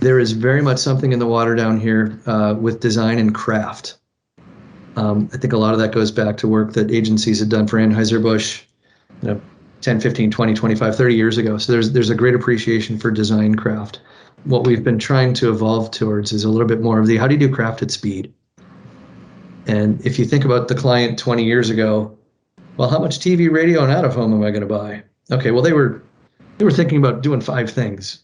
there is very much something in the water down here with design and craft. I think a lot of that goes back to work that agencies had done for Anheuser-Busch, 10, 15, 20, 25, 30 years ago. So there's a great appreciation for design craft. What we've been trying to evolve towards is a little bit more of the how do you do craft at speed? And if you think about the client 20 years ago, well, how much TV, radio, and out of home am I going to buy? Okay, well, they were thinking about doing 5 things.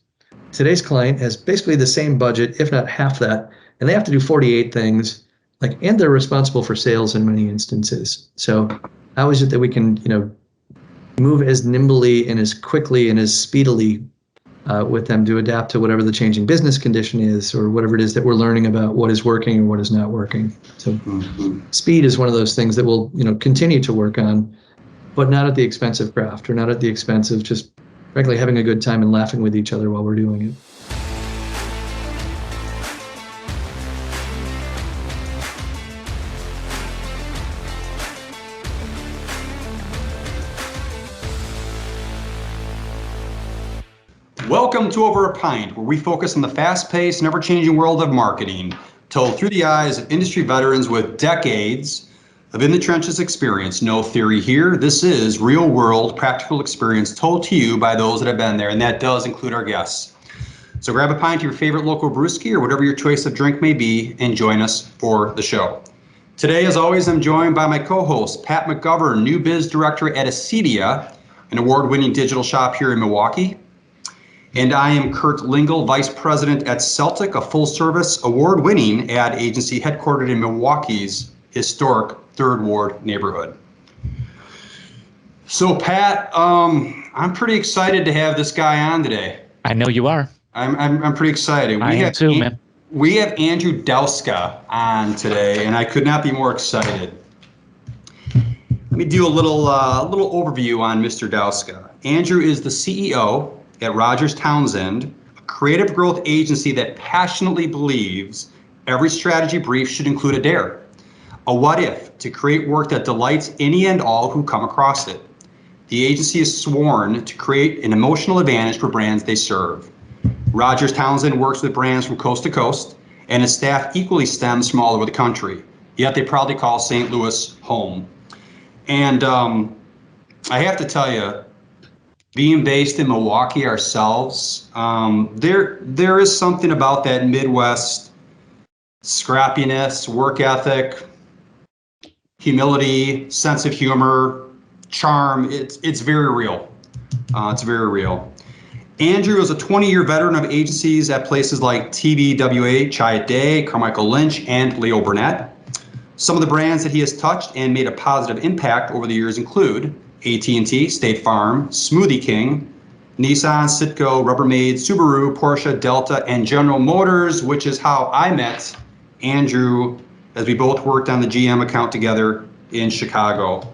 Today's client has basically the same budget, if not half that, and they have to do 48 things, and they're responsible for sales in many instances. So how is it that we can, move as nimbly and as quickly and as speedily with them to adapt to whatever the changing business condition is, or whatever it is that we're learning about what is working and what is not working. So speed is one of those things that we'll continue to work on, but not at the expense of craft, or not at the expense of just frankly having a good time and laughing with each other while we're doing it. Welcome to Over A Pint, where we focus on the fast-paced, never-changing world of marketing, told through the eyes of industry veterans with decades of in-the-trenches experience. No theory here. This is real-world, practical experience told to you by those that have been there, and that does include our guests. So grab a pint of your favorite local brewski or whatever your choice of drink may be, and join us for the show. Today, as always, I'm joined by my co-host, Pat McGovern, New Biz Director at Acedia, an award-winning digital shop here in Milwaukee. And I am Kurt Lingle, Vice President at Celtic, a full-service, award-winning ad agency headquartered in Milwaukee's historic Third Ward neighborhood. So, Pat, I'm pretty excited to have this guy on today. I know you are. I'm pretty excited. I am too, man. We have Andrew Dauska on today, and I could not be more excited. Let me do a little overview on Mr. Dauska. Andrew is the CEO at Rodgers Townsend, a creative growth agency that passionately believes every strategy brief should include a dare, a what if, to create work that delights any and all who come across it. The agency is sworn to create an emotional advantage for brands they serve. Rodgers Townsend works with brands from coast to coast, and its staff equally stems from all over the country, yet they proudly call St. Louis home. And I have to tell you, being based in Milwaukee ourselves, there is something about that Midwest scrappiness, work ethic, humility, sense of humor, charm. It's very real. It's very real. Andrew is a 20-year veteran of agencies at places like TBWA, Chiat, Carmichael, Lynch, and Leo Burnett. Some of the brands that he has touched and made a positive impact over the years include AT&T, State Farm, Smoothie King, Nissan, Citgo, Rubbermaid, Subaru, Porsche, Delta, and General Motors, which is how I met Andrew as we both worked on the GM account together in Chicago.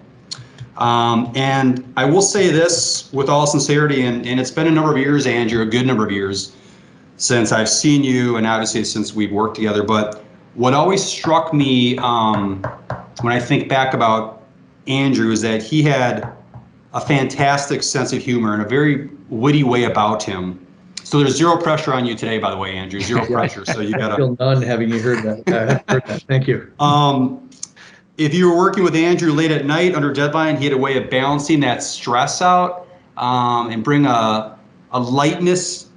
And I will say this with all sincerity, and it's been a number of years, Andrew, a good number of years since I've seen you, and obviously since we've worked together. But what always struck me when I think back about Andrew is that he had a fantastic sense of humor and a very witty way about him. So there's zero pressure on you today, by the way, Andrew. Zero pressure. So you gotta. I feel none having you heard that. Thank you. If you were working with Andrew late at night under deadline, he had a way of balancing that stress out and bring a lightness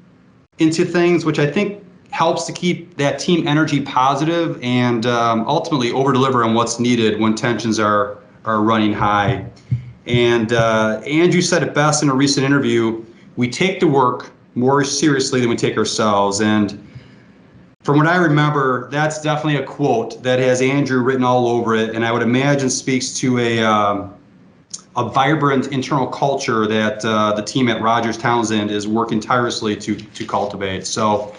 into things, which I think helps to keep that team energy positive and ultimately over-deliver on what's needed when tensions are running high. And Andrew said it best in a recent interview: we take the work more seriously than we take ourselves. And from what I remember, that's definitely a quote that has Andrew written all over it, and I would imagine speaks to a vibrant internal culture that the team at Rodgers Townsend is working tirelessly to cultivate. So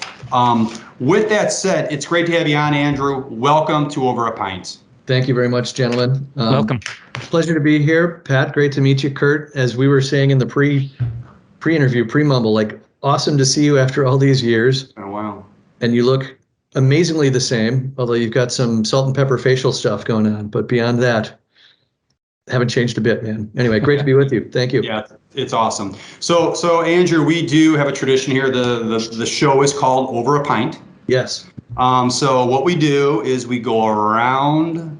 with that said, it's great to have you on, Andrew. Welcome to Over a Pint. Thank you very much, gentlemen. Welcome. Pleasure to be here. Pat, great to meet you. Kurt, as we were saying in the pre-interview, pre-mumble, awesome to see you after all these years. Oh, wow. And you look amazingly the same, although you've got some salt and pepper facial stuff going on. But beyond that, Haven't changed a bit, man. Anyway, great to be with you. Thank you. Yeah, it's awesome. So Andrew, we do have a tradition here. The show is called Over a Pint. Yes. So what we do is we go around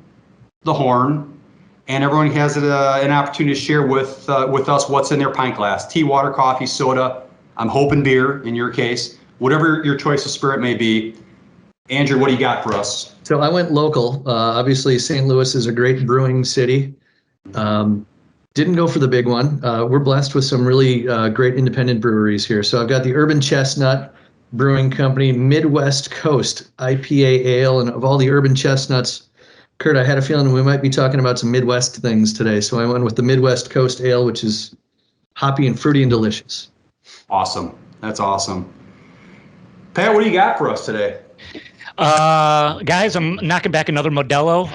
the horn, and everyone has an opportunity to share with us what's in their pint glass: tea, water, coffee, soda. I'm hoping beer in your case, whatever your choice of spirit may be. Andrew, what do you got for us? So I went local. Obviously, St. Louis is a great brewing city. Didn't go for the big one. We're blessed with some really great independent breweries here. So I've got the Urban Chestnut Brewing Company Midwest Coast IPA Ale, and of all the Urban Chestnuts, Kurt, I had a feeling we might be talking about some Midwest things today. So I went with the Midwest Coast Ale, which is hoppy and fruity and delicious. Awesome. That's awesome. Pat, what do you got for us today? Guys, I'm knocking back another Modelo.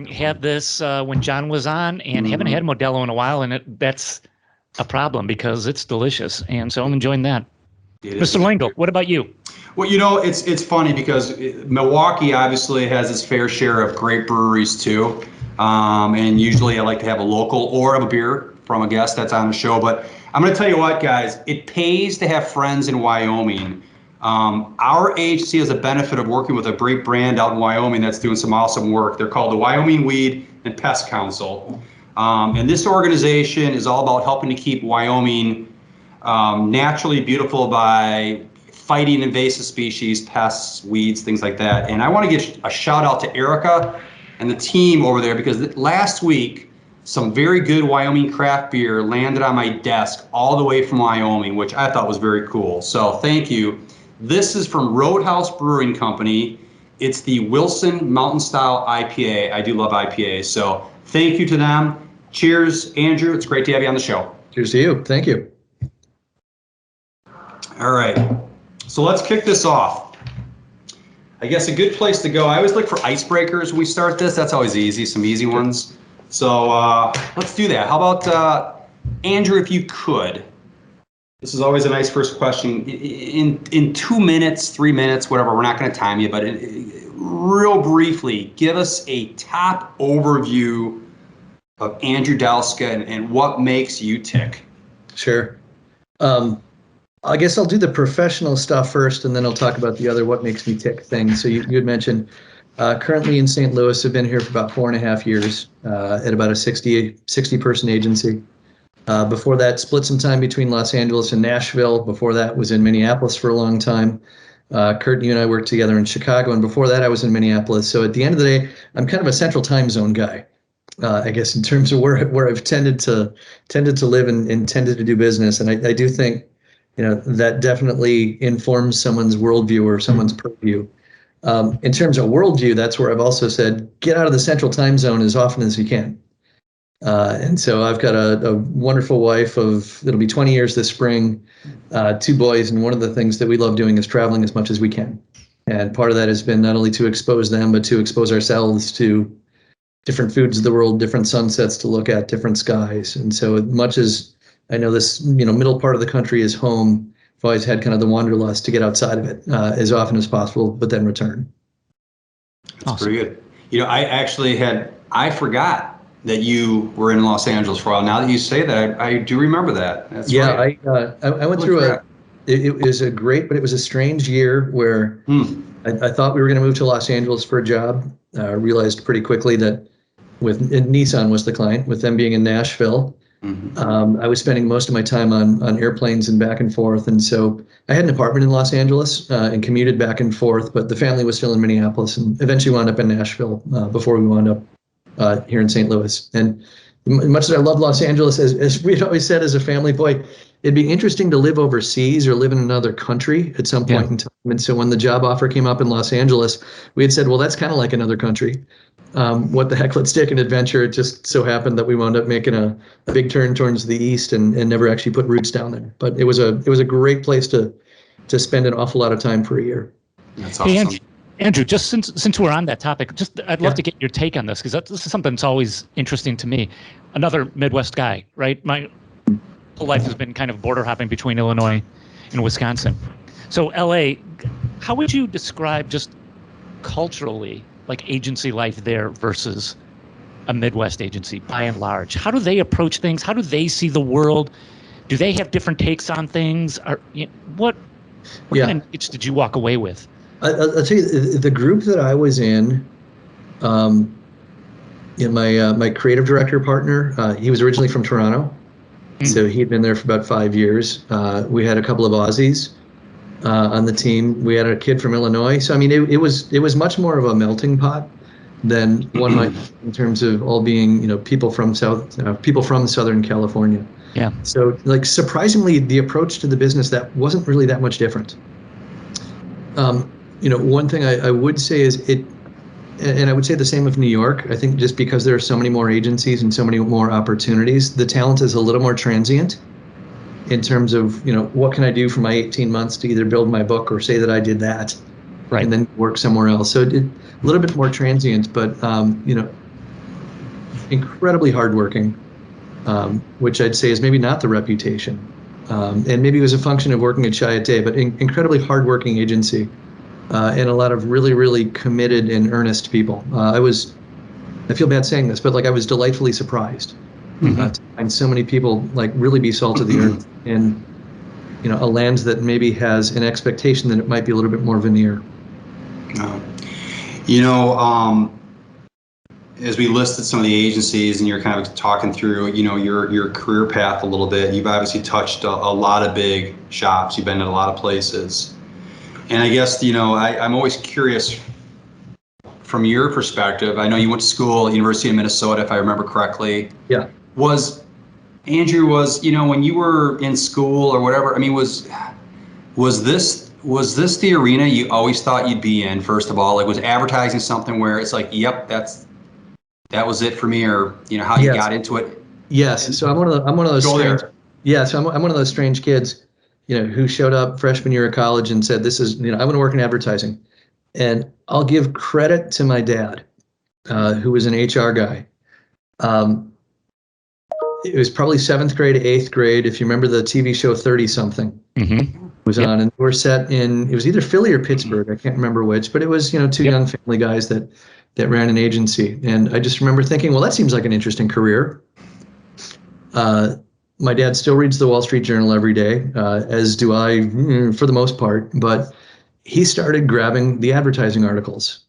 Had this when John was on, and haven't had Modelo in a while, and that's a problem because it's delicious, and so I'm enjoying that. Mr. Lingle, what about you? Well, it's funny because Milwaukee obviously has its fair share of great breweries too, and usually I like to have a local or have a beer from a guest that's on the show. But I'm going to tell you what, guys, it pays to have friends in Wyoming. Our agency has a benefit of working with a great brand out in Wyoming that's doing some awesome work. They're called the Wyoming Weed and Pest Council. And this organization is all about helping to keep Wyoming naturally beautiful by fighting invasive species, pests, weeds, things like that. And I want to give a shout out to Erica and the team over there, because last week, some very good Wyoming craft beer landed on my desk all the way from Wyoming, which I thought was very cool. So thank you. This is from Roadhouse Brewing Company. It's the Wilson Mountain Style IPA. I do love IPAs, so thank you to them. Cheers, Andrew. It's great to have you on the show. Cheers to you. Thank you. All right, so let's kick this off. I guess a good place to go, I always look for icebreakers when we start this. That's always easy, some easy ones. So let's do that. How about, Andrew, if you could, this is always a nice first question. In 2 minutes, 3 minutes, whatever, we're not going to time you, but real briefly, give us a top overview of Andrew Dauska and what makes you tick. Sure. I guess I'll do the professional stuff first, and then I'll talk about the other what makes me tick things. So you had mentioned currently in St. Louis. I've been here for about 4.5 years at about a 60 person agency. Before that, split some time between Los Angeles and Nashville. Before that, was in Minneapolis for a long time. Kurt, you and I worked together in Chicago, and before that, I was in Minneapolis. So at the end of the day, I'm kind of a central time zone guy, I guess, in terms of where I've tended to live and tended to do business. And I do think, that definitely informs someone's worldview or someone's purview. In terms of worldview, that's where I've also said, get out of the central time zone as often as you can. And so I've got a wonderful wife it'll be 20 years this spring, 2 boys. And one of the things that we love doing is traveling as much as we can. And part of that has been not only to expose them, but to expose ourselves to different foods of the world, different sunsets to look at, different skies. And so as much as I know this, middle part of the country is home, I've always had kind of the wanderlust to get outside of it as often as possible, but then return. That's awesome. Pretty good. I forgot that you were in Los Angeles for a while. Now that you say that, I do remember that. That's right. I went through it was a great, but it was a strange year where I thought we were going to move to Los Angeles for a job. I realized pretty quickly that Nissan was the client, with them being in Nashville. I was spending most of my time on airplanes and back and forth. And so I had an apartment in Los Angeles and commuted back and forth, but the family was still in Minneapolis and eventually wound up in Nashville before we wound up here in St. Louis. And much as I love Los Angeles, as we'd always said as a family, boy, it'd be interesting to live overseas or live in another country at some point in time. And so when the job offer came up in Los Angeles, we had said, well, that's kind of like another country. What the heck, let's take an adventure. It just so happened that we wound up making a big turn towards the east and never actually put roots down there. But it was a great place to spend an awful lot of time for a year. That's awesome. Hey, Andrew, just since we're on that topic, I'd love to get your take on this, because this is something that's always interesting to me. Another Midwest guy, right? My whole life has been kind of border hopping between Illinois and Wisconsin. So LA, how would you describe just culturally, like agency life there versus a Midwest agency by and large? How do they approach things? How do they see the world? Do they have different takes on things? What kind of niche did you walk away with? I'll tell you, the group that I was in, my creative director partner, he was originally from Toronto. So he'd been there for about 5 years. We had a couple of Aussies on the team. We had a kid from Illinois. So I mean, it was much more of a melting pot than one might in terms of all being people from Southern California. Yeah. So like surprisingly, the approach to the business that wasn't really that much different. One thing I would say is and I would say the same of New York. I think just because there are so many more agencies and so many more opportunities, the talent is a little more transient in terms of, what can I do for my 18 months to either build my book or say that I did that, right, and then work somewhere else. So a little bit more transient, but, incredibly hardworking, which I'd say is maybe not the reputation. And maybe it was a function of working at Chiat, but incredibly hardworking agency. And a lot of really, really committed and earnest people. I feel bad saying this, but I was delightfully surprised to find so many people really be salt of the earth in, a land that maybe has an expectation that it might be a little bit more veneer. As we listed some of the agencies and you're kind of talking through, your career path a little bit, you've obviously touched a lot of big shops. You've been in a lot of places. And I guess, I'm always curious from your perspective. I know you went to school at University of Minnesota, if I remember correctly. Yeah. Andrew, when you were in school or whatever, I mean, was this the arena you always thought you'd be in, first of all? Was advertising something where it's yep, that was it for me, or, how you got into it? Yes. So I'm one of those strange, so I'm one of those strange kids, who showed up freshman year of college and said, this is, I want to work in advertising. And I'll give credit to my dad, who was an HR guy. It was probably 7th grade, 8th grade. If you remember the TV show 30 something was on, and we're set in, it was either Philly or Pittsburgh. I can't remember which, but it was, two young family guys that ran an agency. And I just remember thinking, well, that seems like an interesting career. My dad still reads the Wall Street Journal every day, as do I, for the most part. But he started grabbing the advertising articles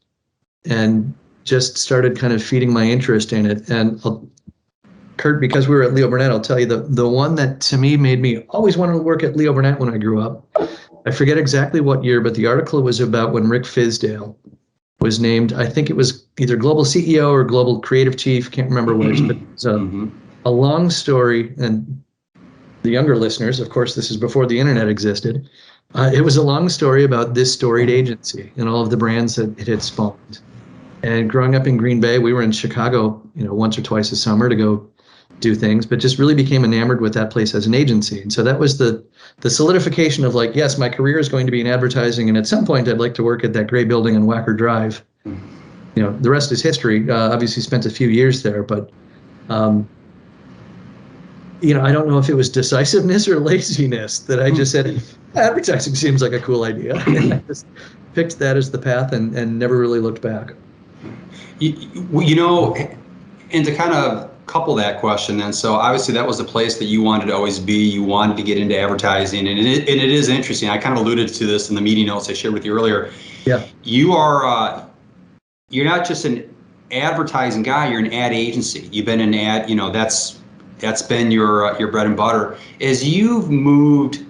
and just started kind of feeding my interest in it. And Kurt, because we were at Leo Burnett, I'll tell you the one that to me made me always want to work at Leo Burnett when I grew up. I forget exactly what year, but the article was about when Rick Fisdale was named, I think it was either global CEO or global creative chief, can't remember which, but it was a long story, and the younger listeners, of course, this is before the internet existed. It was a long story about this storied agency and all of the brands that it had spawned. And growing up in Green Bay, we were in Chicago, once or twice a summer to go do things, but just really became enamored with that place as an agency. And so that was the solidification of yes, my career is going to be in advertising, and at some point I'd like to work at that gray building on Wacker Drive. The rest is history. Obviously spent a few years there, but I don't know if it was decisiveness or laziness that I just said, advertising seems like a cool idea. And I just picked that as the path and never really looked back. And to kind of couple that question then, so obviously that was the place that you wanted to always be. You wanted to get into advertising, and it is interesting. I kind of alluded to this in the meeting notes I shared with you earlier. Yeah. You are, you're not just an advertising guy, you're an ad agency. You've been an ad, that's been your bread and butter. As you've moved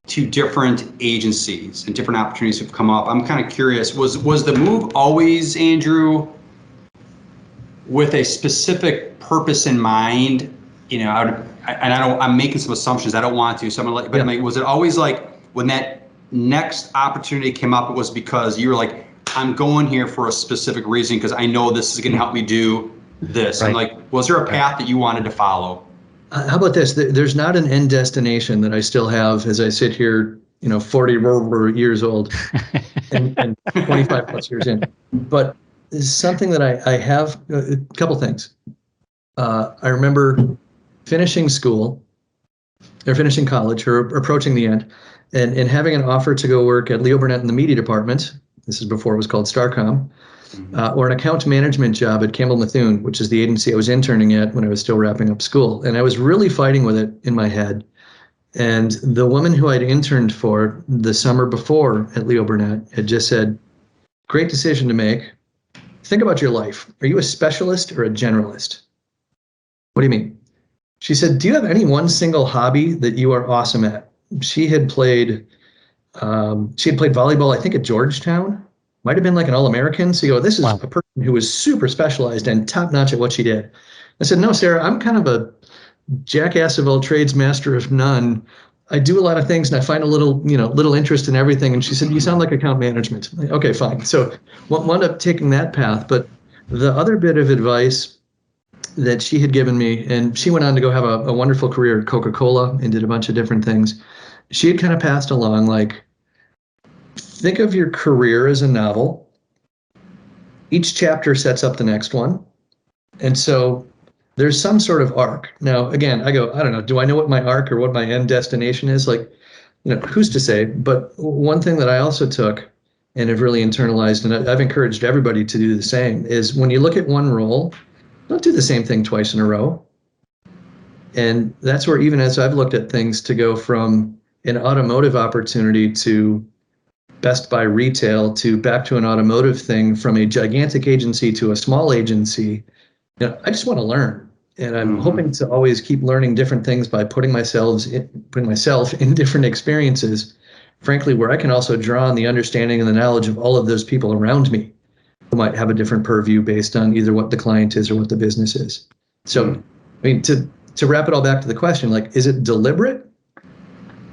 to different agencies and different opportunities have come up, I'm kind of curious, was the move always, Andrew, with a specific purpose in mind? I'm making some assumptions. I don't want to. So I'm gonna but was it always when that next opportunity came up, it was because you were I'm going here for a specific reason because I know this is going to help me do this. Right. And was there a path that you wanted to follow? How about this? There's not an end destination that I still have as I sit here, 40 years old and 25 plus years in. But it's something that I have, a couple things. I remember finishing school or finishing college or approaching the end and having an offer to go work at Leo Burnett in the media department, This is before it was called Starcom. Or an account management job at Campbell Methune, which is the agency I was interning at when I was still wrapping up school. And I was really fighting with it in my head. And the woman who I'd interned for the summer before at Leo Burnett had just said, great decision to make. Think about your life. Are you a specialist or a generalist? What do you mean? She said, do you have any one single hobby that you are awesome at? She had played volleyball, I think, at Georgetown. Might have been like an All-American. So you go, this is a person who was super specialized and top-notch at what she did. I said, no, Sarah, I'm kind of a jackass of all trades, master of none. I do a lot of things and I find a little interest in everything. And she said, you sound like account management. Like, okay, fine. So wound up taking that path. But the other bit of advice that she had given me, and she went on to go have a wonderful career at Coca-Cola and did a bunch of different things. She had kind of passed along, like, think of your career as a novel. Each chapter sets up the next one. And so there's some sort of arc. Now, again, I don't know, do I know what my arc or what my end destination is? Like, who's to say? But one thing that I also took and have really internalized, and I've encouraged everybody to do the same, is when you look at one role, don't do the same thing twice in a row. And that's where, even as I've looked at things, to go from an automotive opportunity to Best Buy retail to back to an automotive thing, from a gigantic agency to a small agency, I just want to learn. And I'm hoping to always keep learning different things by putting myself in different experiences, frankly, where I can also draw on the understanding and the knowledge of all of those people around me who might have a different purview based on either what the client is or what the business is. So, I mean, to wrap it all back to the question, like, is it deliberate?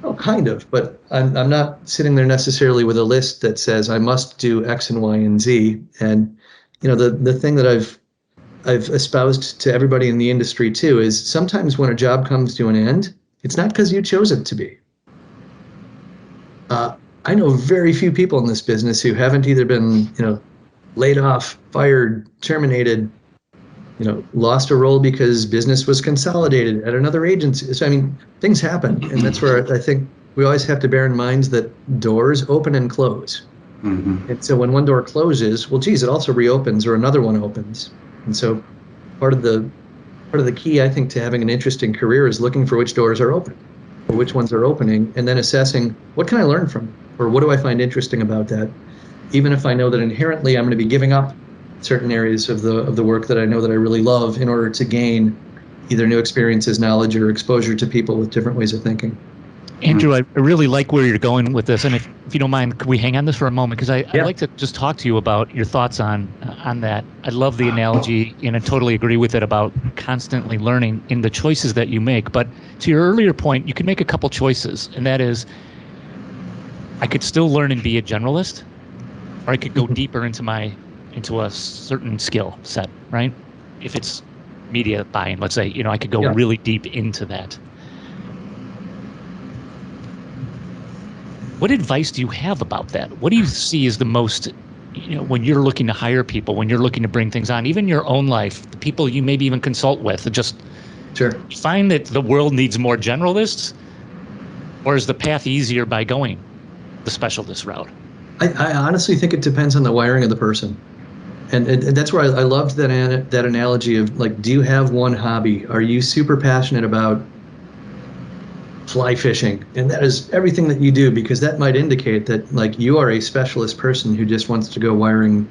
Oh, kind of, but I'm not sitting there necessarily with a list that says I must do X and Y and Z. And, the thing that I've espoused to everybody in the industry too is sometimes when a job comes to an end, it's not because you chose it to be. I know very few people in this business who haven't either been, laid off, fired, terminated, lost a role because business was consolidated at another agency. So, I mean, things happen. And that's where I think we always have to bear in mind that doors open and close. And so when one door closes, well, geez, it also reopens or another one opens. And so part of the key, I think, to having an interesting career is looking for which doors are open or which ones are opening, and then assessing what can I learn from it, or what do I find interesting about that, even if I know that inherently I'm going to be giving up certain areas of the work that I know that I really love in order to gain either new experiences, knowledge, or exposure to people with different ways of thinking. Andrew, I really like where you're going with this, and if you don't mind, could we hang on this for a moment? Because I'd like to just talk to you about your thoughts on that. I love the analogy, and I totally agree with it about constantly learning in the choices that you make. But to your earlier point, you can make a couple choices, and that is, I could still learn and be a generalist, or I could go deeper into a certain skill set, right? If it's media buying, let's say, I could go really deep into that. What advice do you have about that? What do you see as the most, when you're looking to hire people, when you're looking to bring things on, even your own life, the people you maybe even consult with, just find that the world needs more generalists, or is the path easier by going the specialist route? I honestly think it depends on the wiring of the person. And that's where I loved that analogy of, like, do you have one hobby? Are you super passionate about fly fishing? And that is everything that you do, because that might indicate that, like, you are a specialist person who just wants to go wiring,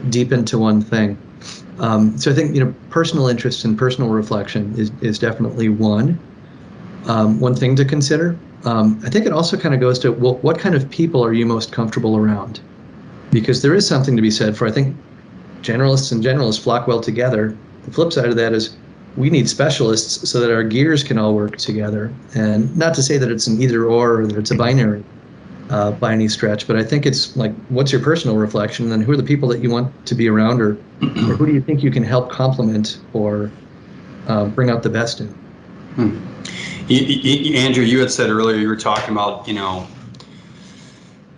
deep into one thing. So I think, personal interest and personal reflection is definitely one thing to consider. I think it also kind of goes to, well, what kind of people are you most comfortable around? Because there is something to be said for, I think, generalists and generalists flock well together. The flip side of that is we need specialists so that our gears can all work together. And not to say that it's an either or that it's a binary by any stretch, but I think it's like, what's your personal reflection, and then who are the people that you want to be around, or who do you think you can help complement or bring out the best in? Andrew, you had said earlier, you were talking about,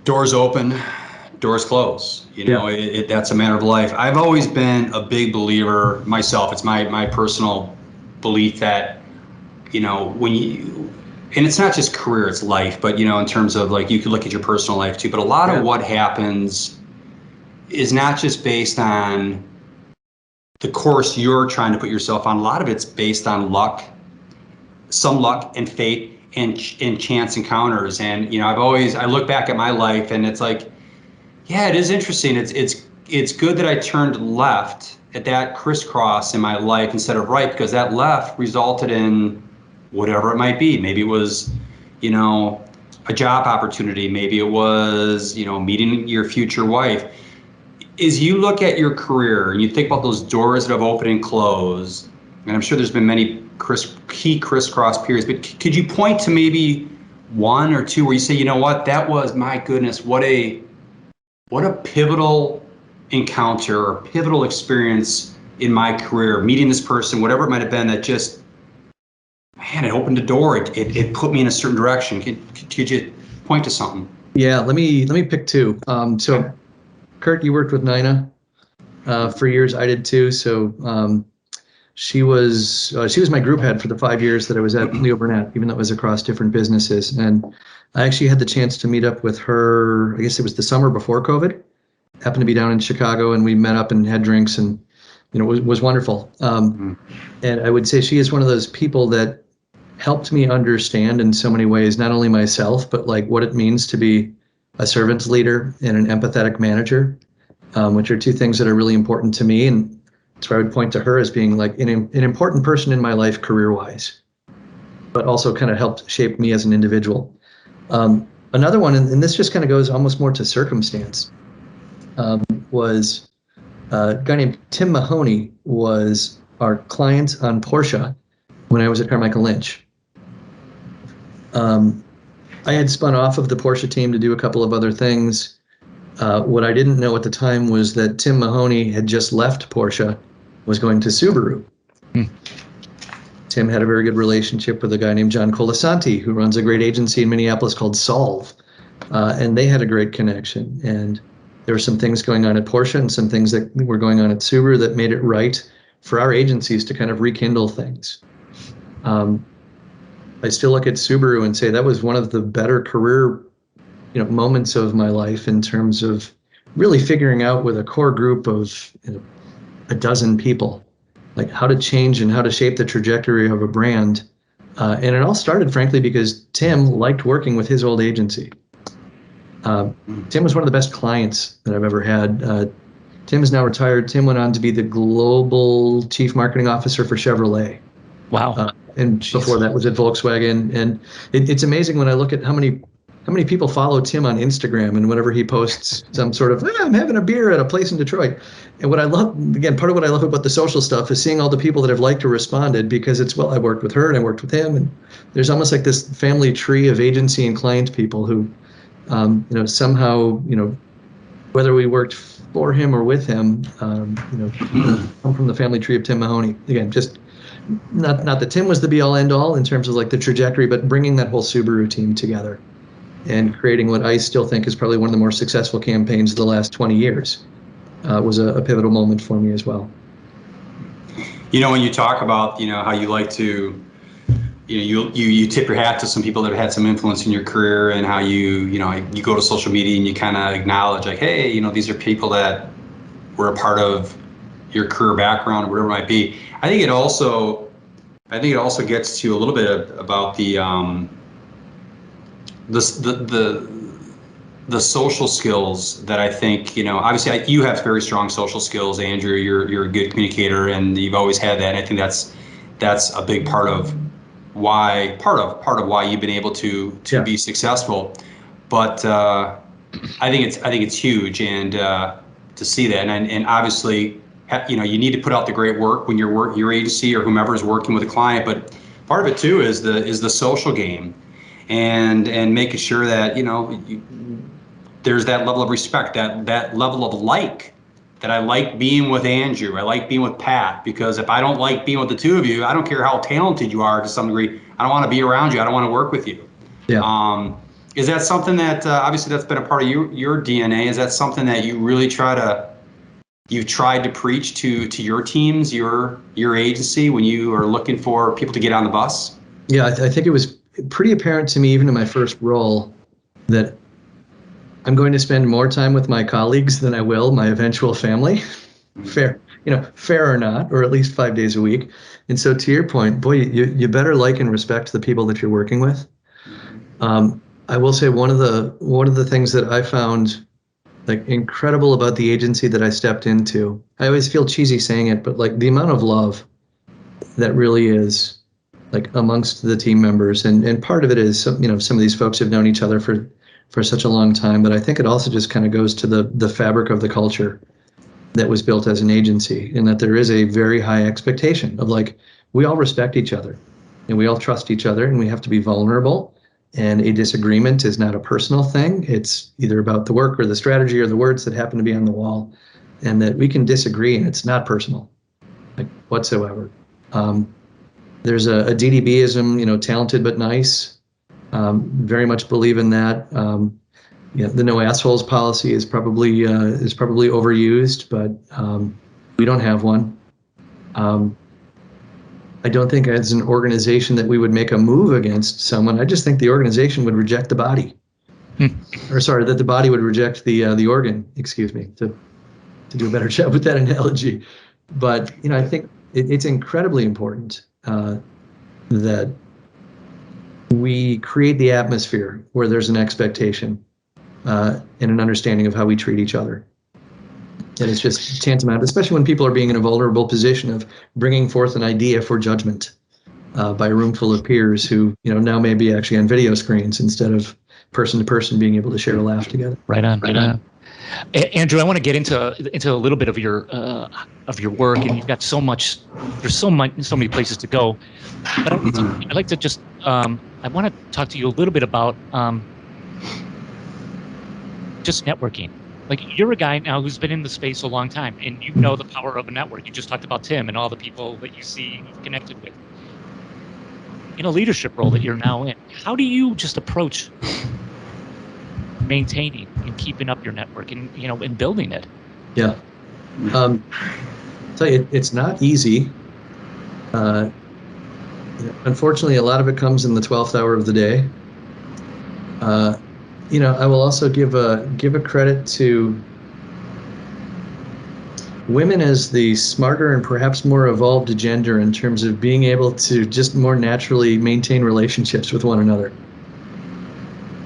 doors open, doors close. That's a matter of life. I've always been a big believer myself. It's my personal belief that, when you, and it's not just career, it's life, but, in terms of, like, you could look at your personal life too, but a lot of what happens is not just based on the course you're trying to put yourself on. A lot of it's based on luck, some luck and fate and chance encounters. And, you know, I look back at my life and it's like, yeah, it is interesting. It's good that I turned left at that crisscross in my life instead of right, because that left resulted in whatever it might be. Maybe it was, you know, a job opportunity. Maybe it was, you know, meeting your future wife. As you look at your career and you think about those doors that have opened and closed, and I'm sure there's been many key crisscross periods, but could you point to maybe one or two where you say, you know what, that was, my goodness, what a pivotal encounter or pivotal experience in my career, meeting this person, whatever it might have been, that just, man, it opened a door. It put me in a certain direction. Could you point to something? Yeah, let me pick two. So Kurt, you worked with Nina for years. I did too. So she was my group head for the 5 years that I was at Leo Burnett, even though it was across different businesses. And I actually had the chance to meet up with her, I guess it was the summer before COVID. Happened to be down in Chicago, and we met up and had drinks, and, you know, it was wonderful. And I would say she is one of those people that helped me understand in so many ways, not only myself, but like what it means to be a servant leader and an empathetic manager, which are two things that are really important to me. And so I would point to her as being like an important person in my life career-wise, but also kind of helped shape me as an individual. Another one, and this just kind of goes almost more to circumstance, was a guy named Tim Mahoney was our client on Porsche when I was at Carmichael Lynch. I had spun off of the Porsche team to do a couple of other things. What I didn't know at the time was that Tim Mahoney had just left Porsche, was going to Subaru. Tim had a very good relationship with a guy named John Colasanti, who runs a great agency in Minneapolis called Solve. And they had a great connection. And there were some things going on at Porsche and some things that were going on at Subaru that made it right for our agencies to kind of rekindle things. I still look at Subaru and say that was one of the better career, you know, moments of my life in terms of really figuring out with a core group of, you know, a dozen people, like how to change and how to shape the trajectory of a brand. And it all started, frankly, because Tim liked working with his old agency. Tim was one of the best clients that I've ever had. Tim is now retired. Tim went on to be the global chief marketing officer for Chevrolet. Wow. And before that was at Volkswagen. And it's amazing when I look at how many people follow Tim on Instagram, and whenever he posts some sort of, I'm having a beer at a place in Detroit. And what I love, again, part of what I love about the social stuff is seeing all the people that have liked or responded, because it's, well, I worked with her and I worked with him. And there's almost like this family tree of agency and client people who, you know, somehow, you know, whether we worked for him or with him, you know, come from the family tree of Tim Mahoney. Again, just not that Tim was the be all end all in terms of like the trajectory, but bringing that whole Subaru team together and creating what I still think is probably one of the more successful campaigns of the last 20 years was a pivotal moment for me as well. You know, when you talk about, you know, how you like to, you know, you tip your hat to some people that have had some influence in your career, and how you know, you go to social media and you kind of acknowledge like, hey, you know, these are people that were a part of your career background or whatever it might be. I think it also gets to a little bit about the social skills that I think, you know, obviously you have very strong social skills, Andrew. You're a good communicator, and you've always had that. And I think that's a big part of why you've been able to be successful. But I think it's huge, and to see that, and obviously, you know, you need to put out the great work when your agency or whomever is working with a client. But part of it too is the social game, and making sure that, you know, there's that level of respect, that level of that I like being with Andrew, I like being with Pat, because if I don't like being with the two of you, I don't care how talented you are to some degree, I don't want to be around you, I don't want to work with you. Yeah. Is that something that obviously that's been a part of your DNA? Is that something that you really you've tried to preach to your teams, your agency, when you are looking for people to get on the bus? Yeah, I think it was pretty apparent to me, even in my first role, that I'm going to spend more time with my colleagues than I will my eventual family. Fair, fair or not, or at least 5 days a week. And so to your point, boy, you better like and respect the people that you're working with. I will say one of the things that I found like incredible about the agency that I stepped into, I always feel cheesy saying it, but like the amount of love that really is like amongst the team members, and part of it is some of these folks have known each other for such a long time, but I think it also just kind of goes to the fabric of the culture that was built as an agency, and that there is a very high expectation of like we all respect each other and we all trust each other and we have to be vulnerable, and a disagreement is not a personal thing. It's either about the work or the strategy or the words that happen to be on the wall, and that we can disagree and it's not personal like whatsoever. There's a DDBism, talented but nice. Very much believe in that. The no assholes policy is probably overused, but we don't have one. I don't think as an organization that we would make a move against someone. I just think the organization would reject the body, or sorry, that the body would reject the organ. Excuse me, to do a better job with that analogy. But I think it's incredibly important that we create the atmosphere where there's an expectation and an understanding of how we treat each other. And it's just tantamount, especially when people are being in a vulnerable position of bringing forth an idea for judgment by a room full of peers who, now may be actually on video screens instead of person to person being able to share a laugh together. Right on. Andrew, I want to get into a little bit of your work, and you've got so much. There's so many places to go, but I'd like to just I want to talk to you a little bit about just networking. Like, you're a guy now who's been in the space a long time, and you know the power of a network. You just talked about Tim and all the people that you see you've connected with. In a leadership role that you're now in, how do you just approach maintaining and keeping up your network and and building it? Yeah, I'll tell you, it's not easy. Unfortunately, a lot of it comes in the 12th hour of the day. I will also give a credit to women as the smarter and perhaps more evolved gender in terms of being able to just more naturally maintain relationships with one another.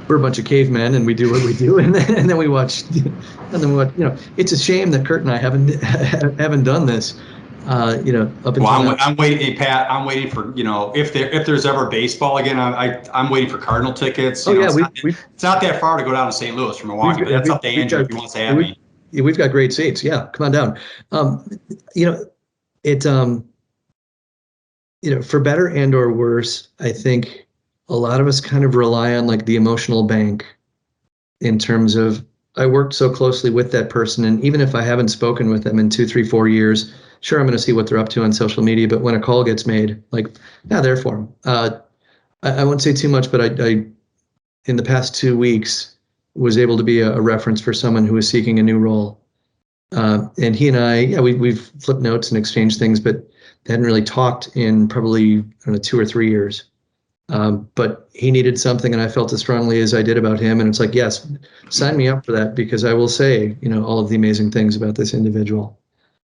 We're a bunch of cavemen and we do what we do, and then we watch. It's a shame that Kurt and I haven't done this. Up until now. I'm waiting, hey, Pat. I'm waiting for if there's ever baseball again. I'm waiting for Cardinal tickets. It's not that far to go down to St. Louis from Milwaukee, but that's up to Andrew if he wants to have me. We've got great seats. Yeah, come on down. For better and or worse, I think a lot of us kind of rely on like the emotional bank in terms of I worked so closely with that person, and even if I haven't spoken with them in 2, 3, 4 years, sure, I'm going to see what they're up to on social media. But when a call gets made, like, yeah, there for them. I won't say too much, but I in the past 2 weeks was able to be a reference for someone who was seeking a new role. And he and I, we've flipped notes and exchanged things, but hadn't really talked in probably 2 or 3 years. But he needed something, and I felt as strongly as I did about him. And it's like, yes, sign me up for that, because I will say, all of the amazing things about this individual.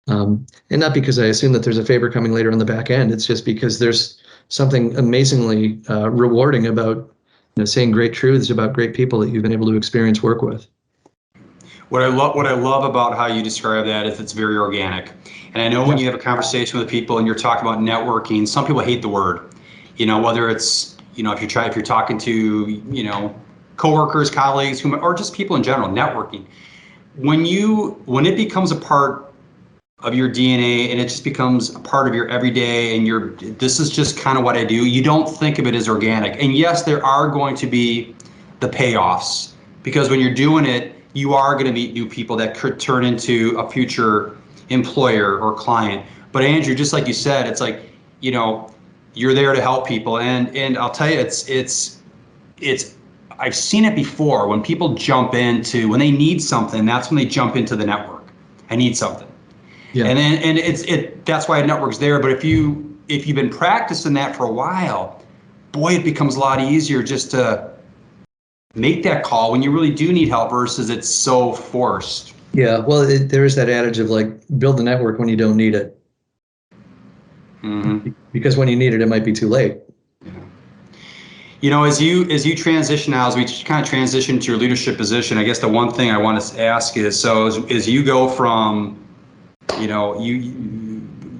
And not because I assume that there's a favor coming later on the back end. It's just because there's something amazingly rewarding about saying great truths about great people that you've been able to experience work with. What I love about how you describe that is it's very organic. And I know when you have a conversation with people and you're talking about networking, some people hate the word. Whether it's if you're talking to coworkers, colleagues, or just people in general, networking. When it becomes a part of your DNA and it just becomes a part of your everyday, and this is just kind of what I do, you don't think of it as organic. And yes, there are going to be the payoffs, because when you're doing it, you are going to meet new people that could turn into a future employer or client. But Andrew, just like you said, it's like, you're there to help people. And I'll tell you, it's I've seen it before when people when they need something, that's when they jump into the network. I need something. Yeah. And that's why a network's there. But if you've been practicing that for a while, boy, it becomes a lot easier just to make that call when you really do need help versus it's so forced. Yeah, well, there is that adage of like build the network when you don't need it. Mm-hmm. Because when you need it, it might be too late. You know, as you transition now, as we kind of transition to your leadership position, I guess the one thing I want to ask is, so as you go from, you know,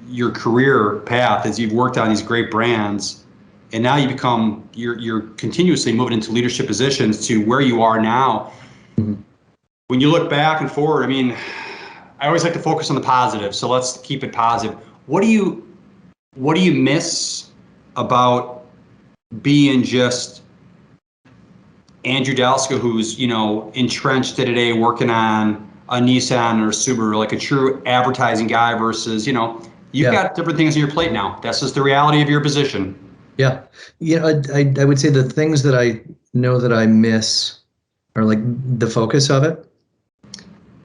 your career path, as you've worked on these great brands, and now you're continuously moving into leadership positions to where you are now. Mm-hmm. When you look back and forward, I mean, I always like to focus on the positive, so let's keep it positive. What do you miss about being just Andrew Dauska, who's, you know, entrenched today working on a Nissan or a Subaru, like a true advertising guy versus, you know, you've got different things on your plate now. That's just the reality of your position. Yeah. You know, I would say the things that I know that I miss are like the focus of it.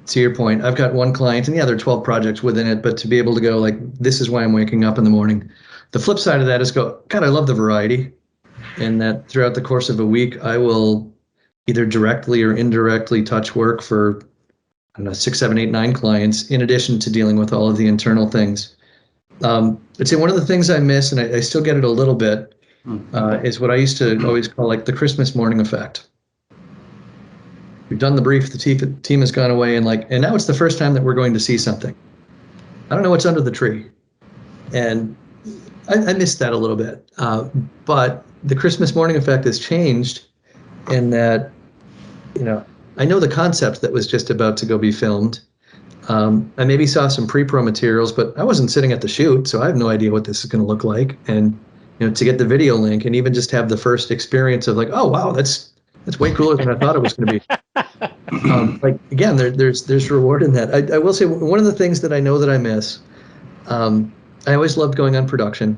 To your point, I've got one client and there are 12 projects within it, but to be able to go like, this is why I'm waking up in the morning. The flip side of that is God, I love the variety. And that throughout the course of a week, I will either directly or indirectly touch work for, I don't know, 6, 7, 8, 9 clients, in addition to dealing with all of the internal things. I'd say one of the things I miss, and I still get it a little bit, is what I used to always call like the Christmas morning effect. We've done the brief, the team has gone away, and now it's the first time that we're going to see something. I don't know what's under the tree. And I missed that a little bit. But the Christmas morning effect has changed in that, you know, I know the concept that was just about to go be filmed. I maybe saw some pre-pro materials, but I wasn't sitting at the shoot, so I have no idea what this is going to look like. And, you know, to get the video link and even just have the first experience of like, oh, wow, that's way cooler than I thought it was going to be. Like, again, there's reward in that. I will say one of the things that I know that I miss, I always loved going on production.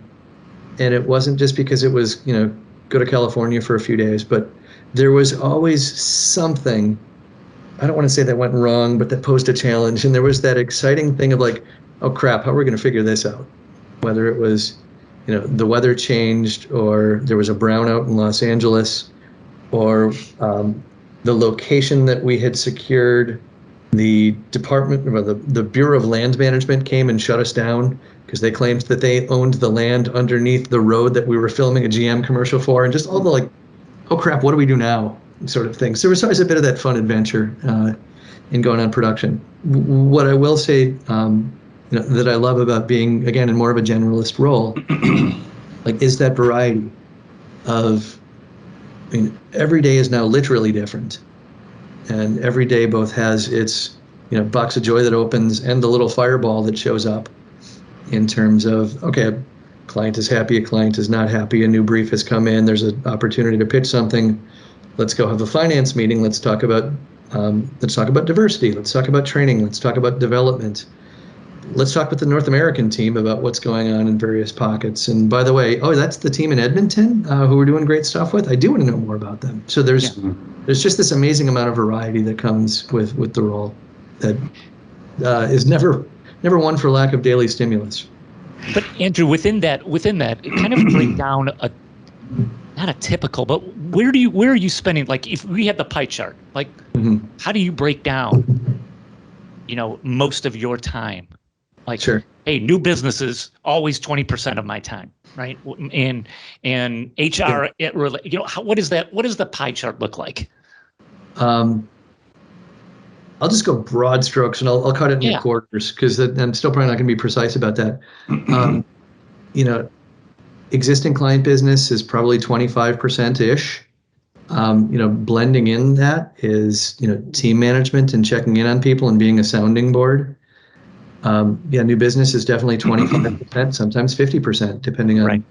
And it wasn't just because it was, you know, go to California for a few days, but there was always something, I don't want to say that went wrong, but that posed a challenge. And there was that exciting thing of like, oh crap, how are we going to figure this out? Whether it was, you know, the weather changed, or there was a brownout in Los Angeles, or the location that we had secured, the department, or the Bureau of Land Management came and shut us down because they claimed that they owned the land underneath the road that we were filming a GM commercial for, and just all the like, oh crap, what do we do now, sort of thing. So there was always a bit of that fun adventure in going on production. What I will say, you know, that I love about being, again, in more of a generalist role, like, is that variety of, I mean, every day is now literally different. And every day both has its, you know, box of joy that opens and the little fireball that shows up in terms of, okay, a client is happy, a client is not happy, a new brief has come in, there's an opportunity to pitch something. Let's go have a finance meeting. Let's talk about diversity. Let's talk about training. Let's talk about development. Let's talk with the North American team about what's going on in various pockets. And by the way, oh, that's the team in Edmonton who we're doing great stuff with. I do want to know more about them. So there's just this amazing amount of variety that comes with the role that is never one for lack of daily stimulus. But Andrew, within that, kind of break down not a typical, but where are you spending? Like, if we had the pie chart, like, how do you break down, you know, most of your time? Like, sure. Hey, new businesses, always 20% of my time, right? And HR, it really, you know, what is that? What does the pie chart look like? I'll just go broad strokes, and I'll cut it into quarters, because I'm still probably not going to be precise about that. You know, existing client business is probably 25%-ish. You know, blending in that is, you know, team management and checking in on people and being a sounding board. New business is definitely 25%, sometimes 50%, depending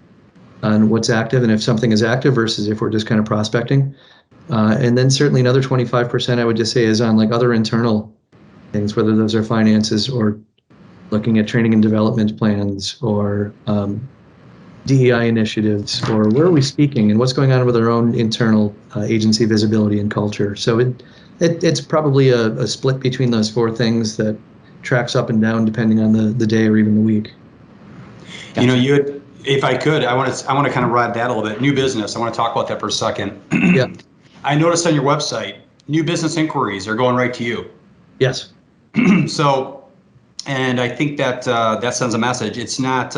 on what's active and if something is active versus if we're just kind of prospecting. And then certainly another 25%, I would just say, is on like other internal things, whether those are finances or looking at training and development plans, or DEI initiatives, or where are we speaking and what's going on with our own internal agency visibility and culture. So it's probably a split between those four things that tracks up and down depending on the day or even the week. Gotcha. You know, if I could, I want to kind of ride that a little bit. New business, I want to talk about that for a second. Yeah. I noticed on your website, new business inquiries are going right to you. Yes. So, and I think that that sends a message. It's not,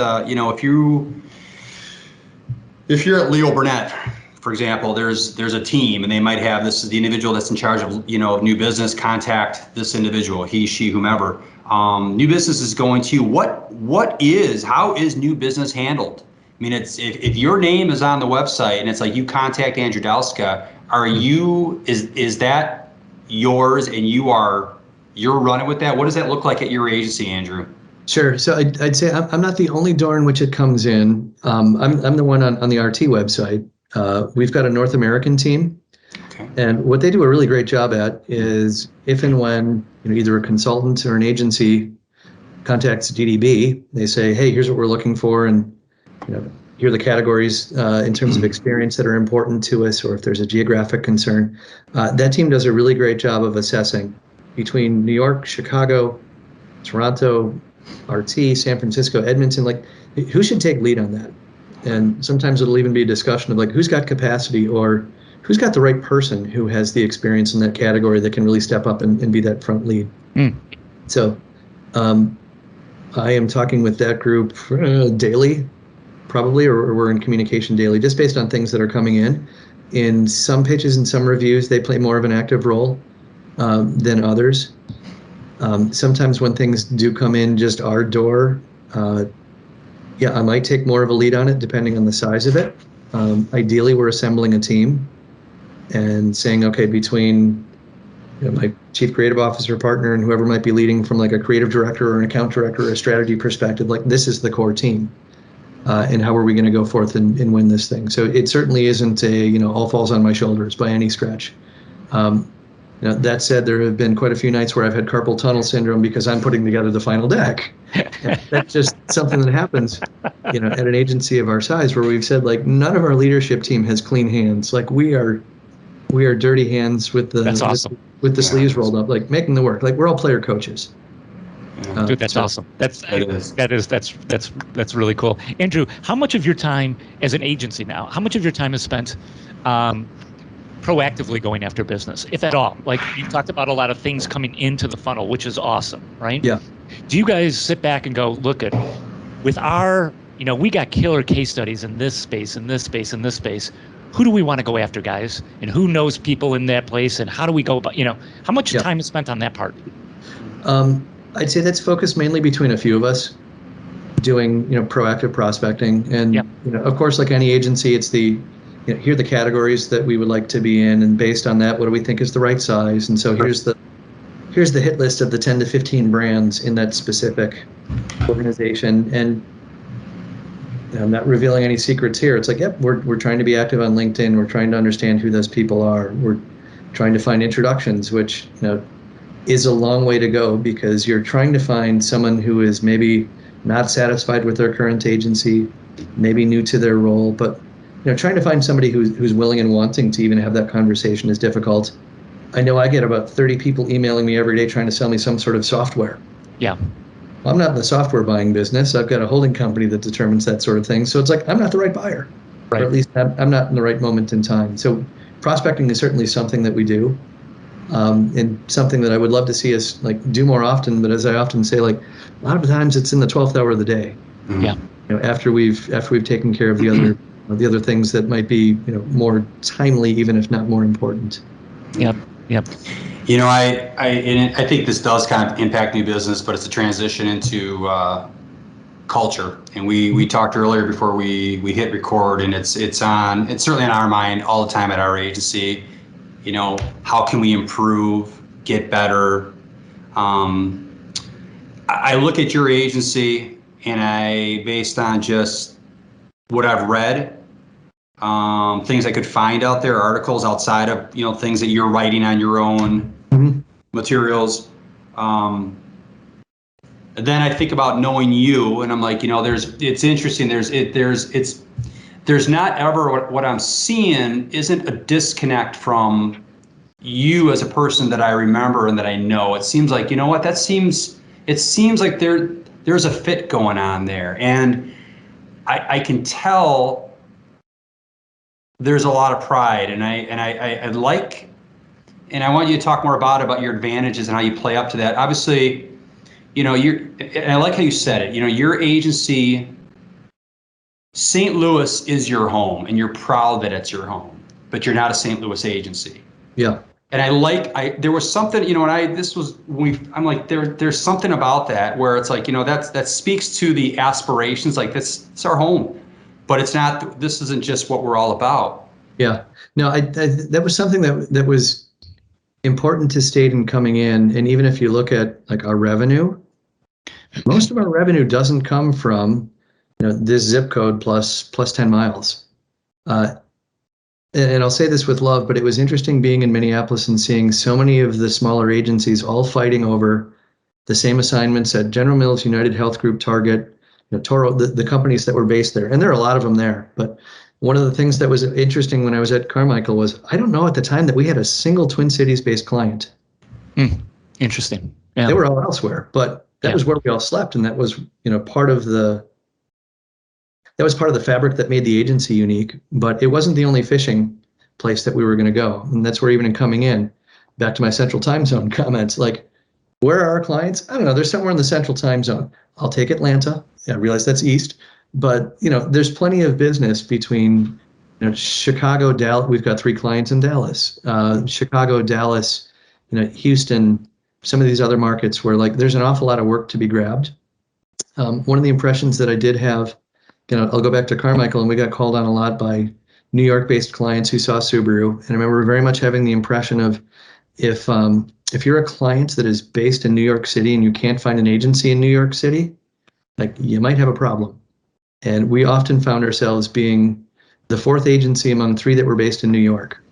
if you're at Leo Burnett, for example, there's a team, and they might have, this is the individual that's in charge of new business. Contact this individual, he, she, whomever. New business is going to you. How is new business handled? I mean, it's if your name is on the website and it's like you contact Andrew Dauska, is that yours and you're running with that? What does that look like at your agency, Andrew? Sure. So I'd say I'm not the only door in which it comes in. I'm the one on the RT website. We've got a North American team. Okay. And what they do a really great job at is if and when either a consultant or an agency contacts DDB, they say, hey, here's what we're looking for, and here are the categories in terms of experience that are important to us, or if there's a geographic concern. That team does a really great job of assessing between New York, Chicago, Toronto, RT, San Francisco, Edmonton, like who should take lead on that? And sometimes it'll even be a discussion of like who's got capacity or who's got the right person who has the experience in that category that can really step up and be that front lead. So I am talking with that group daily, probably, or we're in communication daily, just based on things that are coming in. In some pitches and some reviews, they play more of an active role than others. Sometimes when things do come in just our door, I might take more of a lead on it depending on the size of it. Ideally, we're assembling a team and saying, okay, between my chief creative officer partner and whoever might be leading from like a creative director or an account director or a strategy perspective, like this is the core team. And how are we going to go forth and win this thing? So it certainly isn't all falls on my shoulders by any stretch. That said, there have been quite a few nights where I've had carpal tunnel syndrome because I'm putting together the final deck. That's just something that happens, at an agency of our size, where we've said like none of our leadership team has clean hands. Like we are dirty hands with the That's awesome. with the sleeves rolled up, like making the work. Like we're all player coaches. Dude, that's awesome. That's really cool. Andrew, how much of your time as an agency now? How much of your time is spent proactively going after business, if at all? Like you talked about a lot of things coming into the funnel, which is awesome, right? Yeah. Do you guys sit back and go, look at with our, we got killer case studies in this space, in this space, in this space. Who do we want to go after, guys? And who knows people in that place? And how do we go about, how much time is spent on that part? I'd say that's focused mainly between a few of us doing, proactive prospecting. And, of course, like any agency, it's here are the categories that we would like to be in. And based on that, what do we think is the right size? And so here's the hit list of the 10 to 15 brands in that specific organization. And I'm not revealing any secrets here. It's like, we're trying to be active on LinkedIn. We're trying to understand who those people are. We're trying to find introductions, which, is a long way to go because you're trying to find someone who is maybe not satisfied with their current agency, maybe new to their role, but trying to find somebody who's willing and wanting to even have that conversation is difficult. I know I get about 30 people emailing me every day trying to sell me some sort of software. Yeah. Well, I'm not in the software buying business. I've got a holding company that determines that sort of thing. So it's like, I'm not the right buyer, right. Or at least I'm not in the right moment in time. So prospecting is certainly something that we do. And something that I would love to see us like do more often, but as I often say, like a lot of times it's in the 12th hour of the day. Yeah. After we've taken care of the other things that might be more timely, even if not more important. Yep. I think this does kind of impact new business, but it's a transition into culture. And we talked earlier before we hit record, and it's certainly on our mind all the time at our agency. How can we improve, get better? I look at your agency and based on just what I've read, things I could find out there, articles outside of, things that you're writing on your own materials. And then I think about knowing you and I'm like, it's interesting. There's not ever what I'm seeing isn't a disconnect from you as a person that I remember and that I know. It seems like, it seems like there's a fit going on there. And I can tell there's a lot of pride, and I like, and I want you to talk more about your advantages and how you play up to that. Obviously, and I like how you said it. Your agency, St. Louis is your home, and you're proud that it's your home, but you're not a St. Louis agency. Yeah. And there was something, I'm like, there's something about that where it's like, that speaks to the aspirations, like it's our home, but this isn't just what we're all about. Yeah. No, that was something that was important to state in coming in. And even if you look at like our revenue, most of our revenue doesn't come from, this zip code plus 10 miles. And I'll say this with love, but it was interesting being in Minneapolis and seeing so many of the smaller agencies all fighting over the same assignments at General Mills, United Health Group, Target, Toro, the companies that were based there. And there are a lot of them there. But one of the things that was interesting when I was at Carmichael was, I don't know at the time that we had a single Twin Cities-based client. Interesting. Yeah. They were all elsewhere, but that was where we all slept. And that was, part of the fabric that made the agency unique, but it wasn't the only fishing place that we were going to go. And that's where even in coming in, back to my central time zone comments, like, where are our clients? I don't know. They're somewhere in the central time zone. I'll take Atlanta. I realize that's east, but there's plenty of business between Chicago, Dallas. We've got 3 clients in Dallas, Chicago, Dallas, Houston, some of these other markets where like there's an awful lot of work to be grabbed. One of the impressions that I did have, I'll go back to Carmichael, and we got called on a lot by New York-based clients who saw Subaru. And I remember very much having the impression of if you're a client that is based in New York City and you can't find an agency in New York City, like you might have a problem. And we often found ourselves being the 4th agency among 3 that were based in New York.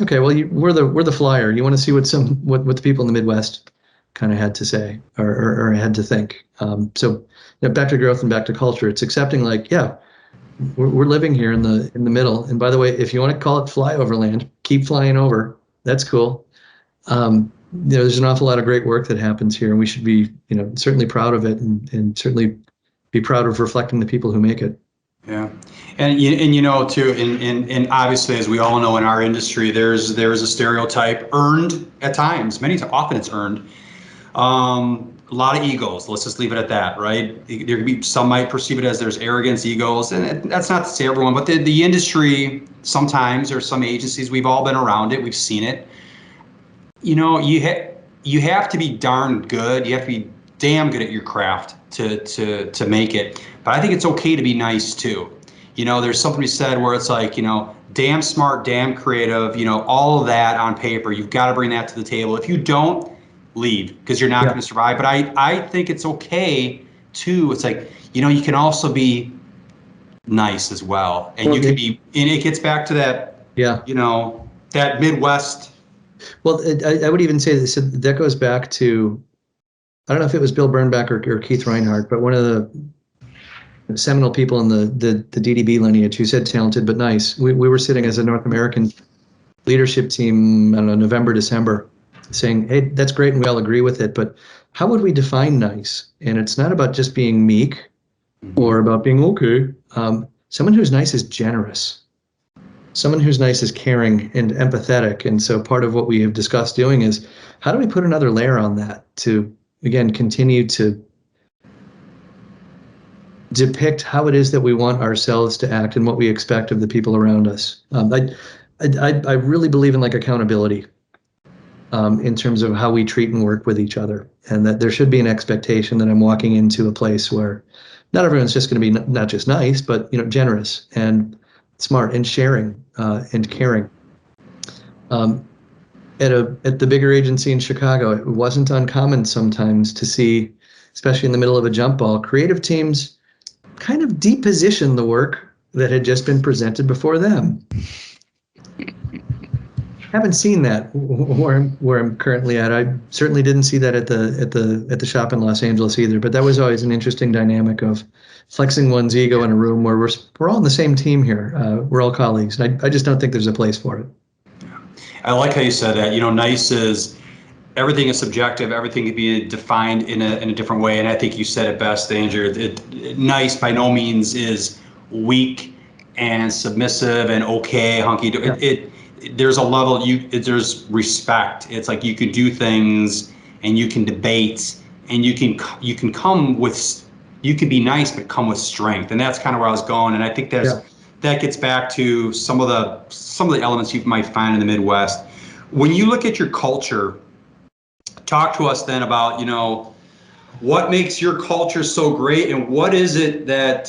Okay, well, we're the flyer. You want to see what the people in the Midwest kind of had to say or had to think. So back to growth and back to culture. It's accepting like, we're living here in the middle. And by the way, if you want to call it flyoverland, keep flying over. That's cool. There's an awful lot of great work that happens here, and we should be, certainly proud of it, and certainly be proud of reflecting the people who make it. Yeah, and too, and obviously, as we all know in our industry, there's a stereotype earned at times. Often it's earned. A lot of egos. Let's just leave it at that, right? There could be some might perceive it as there's arrogance, egos, and that's not to say everyone, but the industry sometimes, or some agencies, we've all been around it, we've seen it. You have to be darn good. You have to be damn good at your craft to make it. But I think it's okay to be nice too. There's something you said where it's like, damn smart, damn creative, all of that on paper. You've got to bring that to the table. If you don't, leave, because you're not going to survive. But I think it's okay too. It's like, you can also be nice as well. And you can be, and it gets back to that, that Midwest. Well, I would even say this, that goes back to, I don't know if it was Bill Bernbach or Keith Reinhardt, but one of the seminal people in the DDB lineage who said talented but nice. We were sitting as a North American leadership team, I don't know, November, December, saying, hey, that's great and we all agree with it, but how would we define nice? And it's not about just being meek or about being okay. Someone who's nice is generous. Someone who's nice is caring and empathetic. And so part of what we have discussed doing is, how do we put another layer on that to, again, continue to depict how it is that we want ourselves to act and what we expect of the people around us. I really believe in like accountability in terms of how we treat and work with each other, and that there should be an expectation that I'm walking into a place where not everyone's just going to be not just nice, but generous and smart and sharing and caring. At the bigger agency in Chicago, it wasn't uncommon sometimes to see, especially in the middle of a jump ball, creative teams kind of deposition the work that had just been presented before them. Haven't seen that where I'm currently at. I certainly didn't see that at the shop in Los Angeles either. But that was always an interesting dynamic of flexing one's ego in a room where we're all on the same team here. We're all colleagues. And I just don't think there's a place for it. I like how you said that. Nice is, everything is subjective. Everything can be defined in a different way. And I think you said it best, Andrew. Nice by no means is weak and submissive and okay, hunky. There's a level there's respect. It's like you can do things and you can debate and you can be nice but come with strength, and that's kind of where I was going. And I think that gets back to some of the elements you might find in the Midwest. When you look at your culture, talk to us then about what makes your culture so great, and what is it that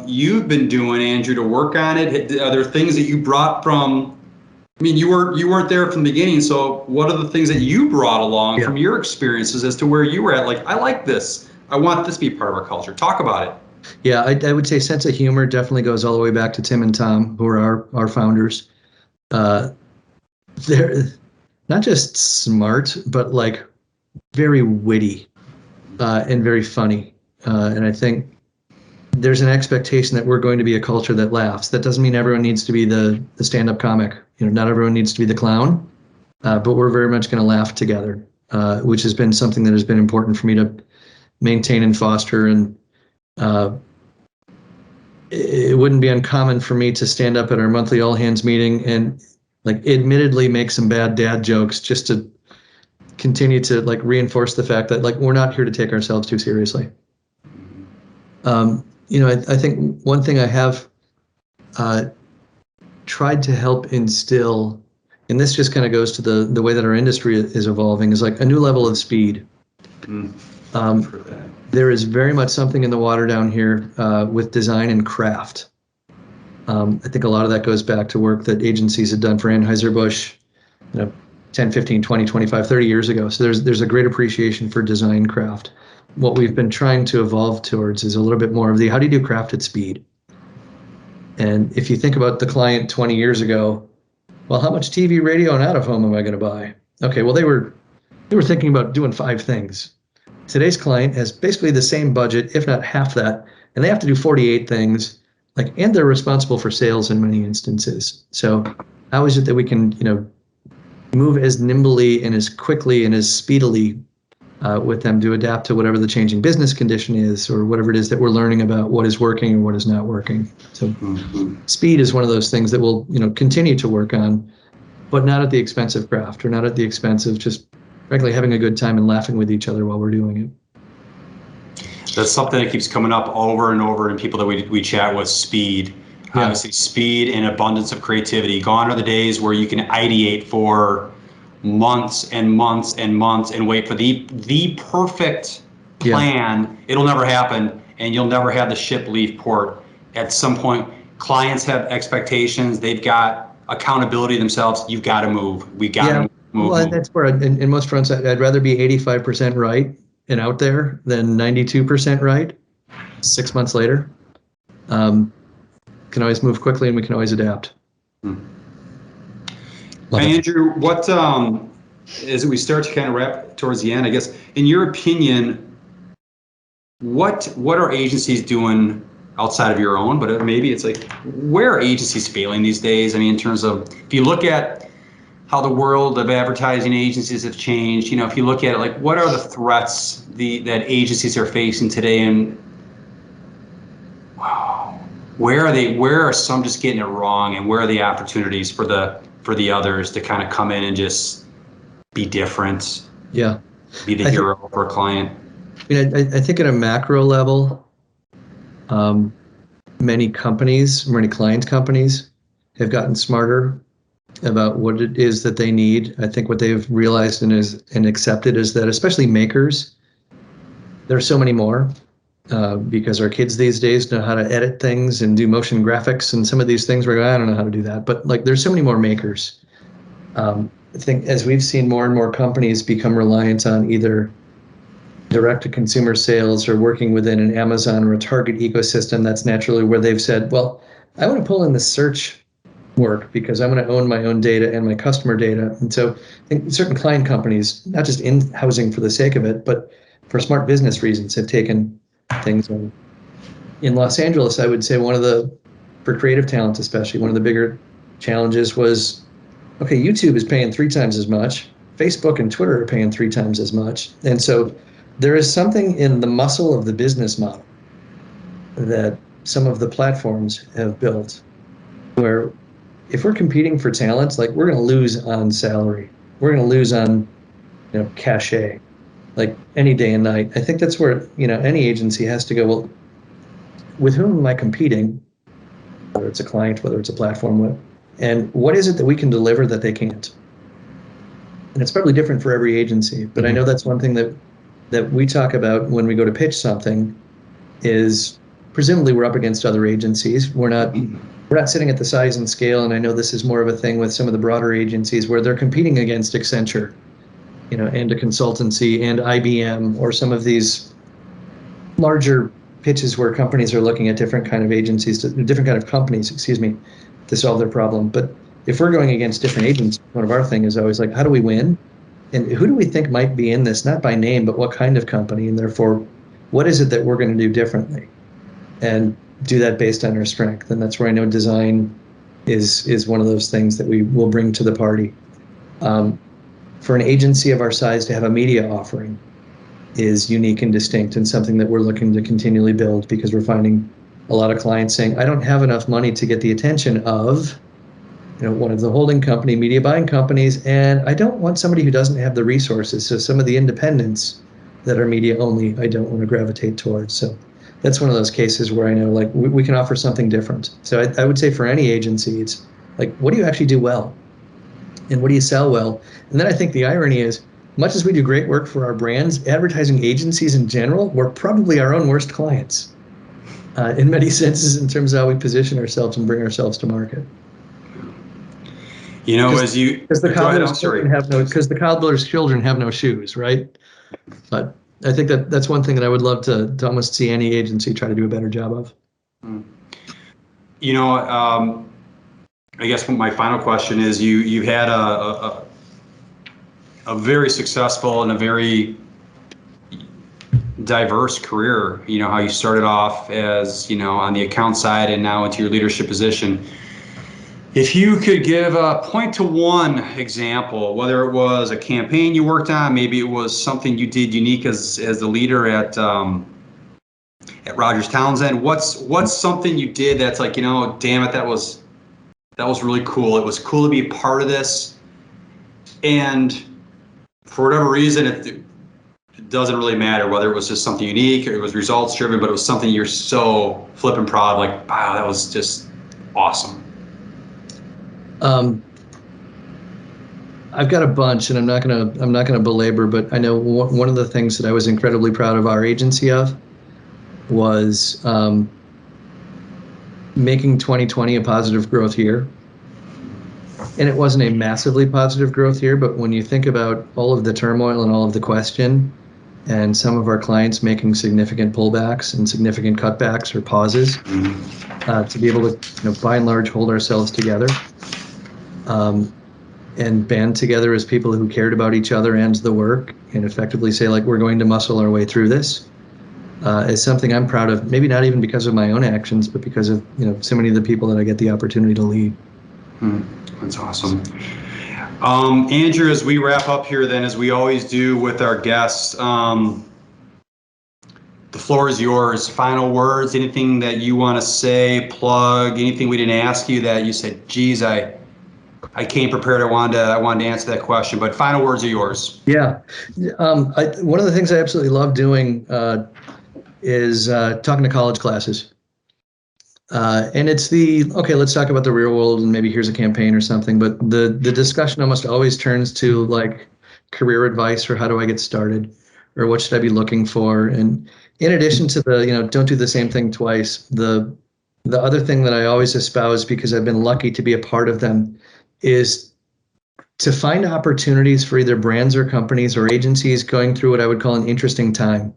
you've been doing, Andrew, to work on it? Are there things that you brought from? I mean, you weren't there from the beginning, so what are the things that you brought along from your experiences as to where you were at? Like, I like this. I want this to be part of our culture. Talk about it. Yeah, I would say sense of humor definitely goes all the way back to Tim and Tom, who are our founders. They're not just smart, but like very witty and very funny. And I think there's an expectation that we're going to be a culture that laughs. That doesn't mean everyone needs to be the stand-up comic. Not everyone needs to be the clown, but we're very much going to laugh together, which has been something that has been important for me to maintain and foster. And it wouldn't be uncommon for me to stand up at our monthly all hands meeting and like admittedly make some bad dad jokes just to continue to like reinforce the fact that like we're not here to take ourselves too seriously. I think one thing I have tried to help instill, and this just kind of goes to the way that our industry is evolving, is like a new level of speed. There is very much something in the water down here with design and craft. I think a lot of that goes back to work that agencies had done for Anheuser-Busch, 10, 15, 20, 25, 30 years ago. So there's a great appreciation for design craft. What we've been trying to evolve towards is a little bit more of the how do you do craft at speed? And if you think about the client 20 years ago, well, how much TV, radio, and out of home am I going to buy? Okay, well, they were thinking about doing 5 things. Today's client has basically the same budget, if not half that, and they have to do 48 things, and they're responsible for sales in many instances. So how is it that we can, move as nimbly and as quickly and as speedily with them to adapt to whatever the changing business condition is, or whatever it is that we're learning about what is working and what is not working. So speed is one of those things that we'll continue to work on, but not at the expense of craft, or not at the expense of just frankly having a good time and laughing with each other while we're doing it. That's something that keeps coming up over and over in people that we chat with. Speed. Yeah. Obviously, speed and abundance of creativity. Gone are the days where you can ideate for months and months and months and wait for the perfect plan. Yeah. It'll never happen, and you'll never have the ship leave port. At some point, clients have expectations. They've got accountability themselves. You've got to move. We got to move. Well, that's where in most fronts, I'd rather be 85% right and out there than 92% right 6 months later. Can always move quickly, and we can always adapt. Andrew, what as we start to kind of wrap towards the end, I guess, in your opinion, what are agencies doing outside of your own? But maybe it's like, where are agencies failing these days? I mean, in terms of, if you look at how the world of advertising agencies have changed, if you look at it, like, what are the threats that agencies are facing today, and where are some just getting it wrong, and where are the opportunities for the others to kind of come in and just be different? Yeah. Be the hero for a client. I think at a macro level, many client companies have gotten smarter about what it is that they need. I think what they've realized and accepted is that, especially makers, there are so many more. Because our kids these days know how to edit things and do motion graphics and some of these things where I don't know how to do that. But there's so many more makers. I think as we've seen more and more companies become reliant on either direct-to-consumer sales or working within an Amazon or a Target ecosystem, that's naturally where they've said, well, I want to pull in the search work because I want to own my own data and my customer data. And so I think certain client companies, not just in-housing for the sake of it, but for smart business reasons, have taken things on. In Los Angeles, I would say for creative talent especially, one of the bigger challenges was, okay, YouTube is paying 3 times as much, Facebook and Twitter are paying 3 times as much. And so there is something in the muscle of the business model that some of the platforms have built where if we're competing for talents, like we're going to lose on salary, we're going to lose on, cachet, like any day and night. I think that's where, any agency has to go, well, with whom am I competing? Whether it's a client, whether it's a platform, and what is it that we can deliver that they can't? And it's probably different for every agency, but I know that's one thing that we talk about when we go to pitch something is presumably we're up against other agencies. We're not sitting at the size and scale, and I know this is more of a thing with some of the broader agencies where they're competing against Accenture, and a consultancy and IBM, or some of these larger pitches where companies are looking at different kind of agencies, different kind of companies, to solve their problem. But if we're going against different agencies, one of our things is always like, how do we win? And who do we think might be in this, not by name, but what kind of company? And therefore, what is it that we're going to do differently? And do that based on our strength. And that's where I know design is one of those things that we will bring to the party. For an agency of our size to have a media offering is unique and distinct, and something that we're looking to continually build, because we're finding a lot of clients saying, I don't have enough money to get the attention of one of the holding company, media buying companies, and I don't want somebody who doesn't have the resources. So some of the independents that are media only, I don't want to gravitate towards. So that's one of those cases where I know like we can offer something different. So I would say for any agency, it's like, what do you actually do well? And what do you sell well? And then I think the irony is, much as we do great work for our brands, advertising agencies in general, we're probably our own worst clients in many senses in terms of how we position ourselves and bring ourselves to market. Because the cobbler's children have no shoes, right? But I think that's one thing that I would love to almost see any agency try to do a better job of. I guess my final question is, you had a very successful and a very diverse career. How you started off as on the account side and now into your leadership position. If you could give a point to one example, whether it was a campaign you worked on, maybe it was something you did unique as the leader at Rodgers Townsend, what's something you did that's like, damn it, that was really cool. It was cool to be a part of this, and for whatever reason, it doesn't really matter whether it was just something unique or it was results driven, but it was something you're so flippin' proud of, like, wow, that was just awesome. I've got a bunch, and I'm not gonna belabor, but I know one of the things that I was incredibly proud of our agency of was making 2020 a positive growth year. And it wasn't a massively positive growth year, but when you think about all of the turmoil and all of the question, and some of our clients making significant pullbacks and significant cutbacks or pauses, to be able to, by and large, hold ourselves together and band together as people who cared about each other and the work, and effectively say, like, we're going to muscle our way through this, is something I'm proud of. Maybe not even because of my own actions, but because of so many of the people that I get the opportunity to lead. That's awesome. Andrew, as we wrap up here, then, as we always do with our guests, the floor is yours. Final words, anything that you want to say, plug, anything we didn't ask you that you said, geez, I came prepared. I wanted to answer that question, but final words are yours. Yeah. One of the things I absolutely love doing is talking to college classes. And it's okay, let's talk about the real world and maybe here's a campaign or something, but the discussion almost always turns to like career advice, or how do I get started, or what should I be looking for? And in addition to the, don't do the same thing twice, the other thing that I always espouse, because I've been lucky to be a part of them, is to find opportunities for either brands or companies or agencies going through what I would call an interesting time.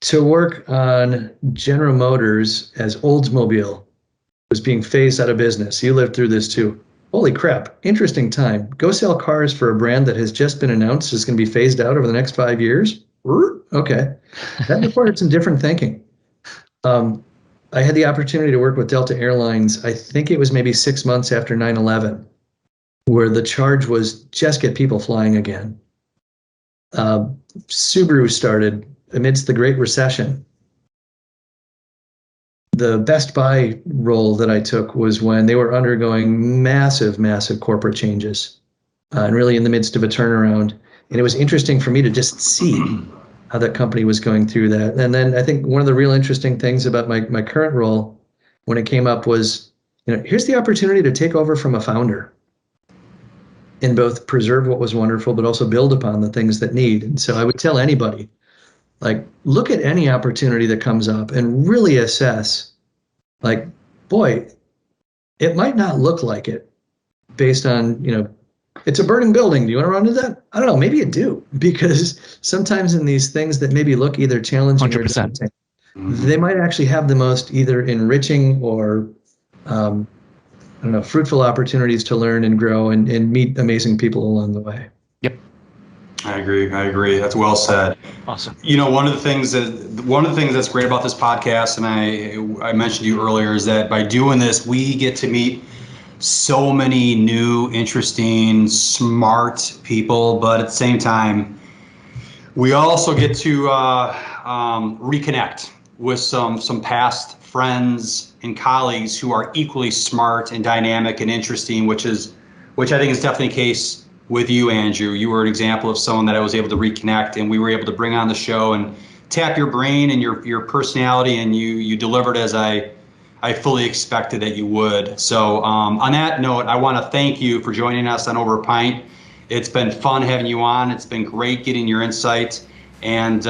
To work on General Motors as Oldsmobile was being phased out of business. You lived through this too. Holy crap, interesting time. Go sell cars for a brand that has just been announced is going to be phased out over the next 5 years? Okay, that required some different thinking. I had the opportunity to work with Delta Airlines, I think it was maybe 6 months after 9/11, where the charge was just get people flying again. Subaru started amidst the Great Recession. the Best Buy role that I took was when they were undergoing massive, massive corporate changes, and really in the midst of a turnaround. And it was interesting for me to just see how that company was going through that. And then I think one of the real interesting things about my current role when it came up was, here's the opportunity to take over from a founder and both preserve what was wonderful, but also build upon the things that need. And so I would tell anybody, look at any opportunity that comes up and really assess, boy, it might not look like it based on, it's a burning building. Do you want to run into that? I don't know. Maybe you do, because sometimes in these things that maybe look either challenging 100%. Or daunting, they might actually have the most either enriching or, fruitful opportunities to learn and grow and meet amazing people along the way. Yep. I agree. That's well said. Awesome. One of the things that's great about this podcast, and I mentioned to you earlier, is that by doing this, we get to meet so many new, interesting, smart people, but at the same time, we also get to reconnect with some past friends and colleagues who are equally smart and dynamic and interesting, which I think is definitely the case with you, Andrew. You were an example of someone that I was able to reconnect, and we were able to bring on the show and tap your brain and your personality, and you delivered as I fully expected that you would. So on that note, I want to thank you for joining us on Over a Pint. It's been fun having you on. It's been great getting your insight. And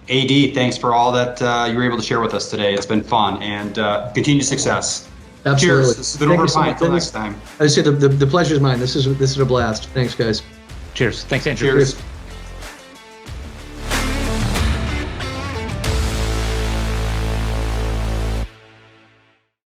AD, thanks for all that you were able to share with us today. It's been fun, and continued success. Absolutely. Cheers. This has been Over a Pint. Until next time. I say the pleasure's mine. This is a blast. Thanks, guys. Cheers. Thanks, Andrew. Cheers.